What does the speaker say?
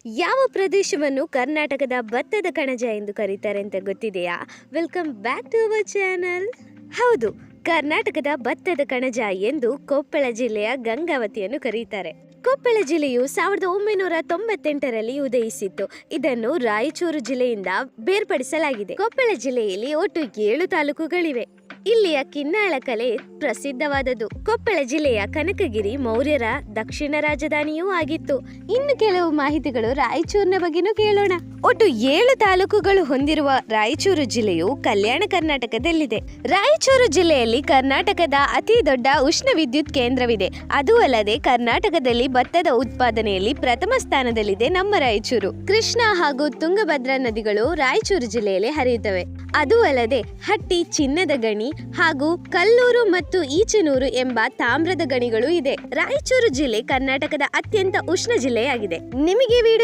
ಯಾವ ಪ್ರದೇಶವನ್ನು ಕರ್ನಾಟಕದ ಭತ್ತದ ಕಣಜ ಎಂದು ಕರೀತಾರೆ ಅಂತ ಗೊತ್ತಿದೆಯಾ? Welcome back to our channel. ಹೌದು, ಕರ್ನಾಟಕದ ಭತ್ತದ ಕಣಜ ಎಂದು ಕೊಪ್ಪಳ ಜಿಲ್ಲೆಯ ಗಂಗಾವತಿಯನ್ನು ಕರೀತಾರೆ. ಕೊಪ್ಪಳ ಜಿಲ್ಲೆಯು 1998ರಲ್ಲಿ ಉದಯಿಸಿತ್ತು. ಇದನ್ನು ರಾಯಚೂರು ಜಿಲ್ಲೆಯಿಂದ ಬೇರ್ಪಡಿಸಲಾಗಿದೆ. ಕೊಪ್ಪಳ ಜಿಲ್ಲೆಯಲ್ಲಿ ಒಟ್ಟು 7 ತಾಲೂಕುಗಳಿವೆ. ಇಲ್ಲಿಯ ಕಿನ್ನಾಳ ಕಲೆ ಪ್ರಸಿದ್ಧವಾದದ್ದು. ಕೊಪ್ಪಳ ಜಿಲ್ಲೆಯ ಕನಕಗಿರಿ ಮೌರ್ಯರ ದಕ್ಷಿಣ ರಾಜಧಾನಿಯೂ ಆಗಿತ್ತು. ಇನ್ನು ಕೆಲವು ಮಾಹಿತಿಗಳು ರಾಯಚೂರಿನ ಬಗ್ಗೆನೂ ಕೇಳೋಣ. ಒಟ್ಟು 7 ತಾಲೂಕುಗಳು ಹೊಂದಿರುವ ರಾಯಚೂರು ಜಿಲ್ಲೆಯು ಕಲ್ಯಾಣ ಕರ್ನಾಟಕದಲ್ಲಿದೆ. ರಾಯಚೂರು ಜಿಲ್ಲೆಯಲ್ಲಿ ಕರ್ನಾಟಕದ ಅತಿ ದೊಡ್ಡ ಉಷ್ಣ ವಿದ್ಯುತ್ ಕೇಂದ್ರವಿದೆ. ಅದು ಅಲ್ಲದೆ ಕರ್ನಾಟಕದಲ್ಲಿ ಭತ್ತದ ಉತ್ಪಾದನೆಯಲ್ಲಿ ಪ್ರಥಮ ಸ್ಥಾನದಲ್ಲಿದೆ ನಮ್ಮ ರಾಯಚೂರು. ಕೃಷ್ಣ ಹಾಗೂ ತುಂಗಭದ್ರಾ ನದಿಗಳು ರಾಯಚೂರು ಜಿಲ್ಲೆಯಲ್ಲಿ ಹರಿಯುತ್ತವೆ. ಅದು ಅಲ್ಲದೆ ಹಟ್ಟಿ ಚಿನ್ನದ ಗಣಿ ಹಾಗೂ ಕಲ್ಲೂರು ಮತ್ತು ಈಚನೂರು ಎಂಬ ತಾಮ್ರದ ಗಣಿಗಳು ಇದೆ. ರಾಯಚೂರು ಜಿಲ್ಲೆ ಕರ್ನಾಟಕದ ಅತ್ಯಂತ ಉಷ್ಣ ಜಿಲ್ಲೆಯಾಗಿದೆ. ನಿಮಗೆ ವಿಡಿಯೋ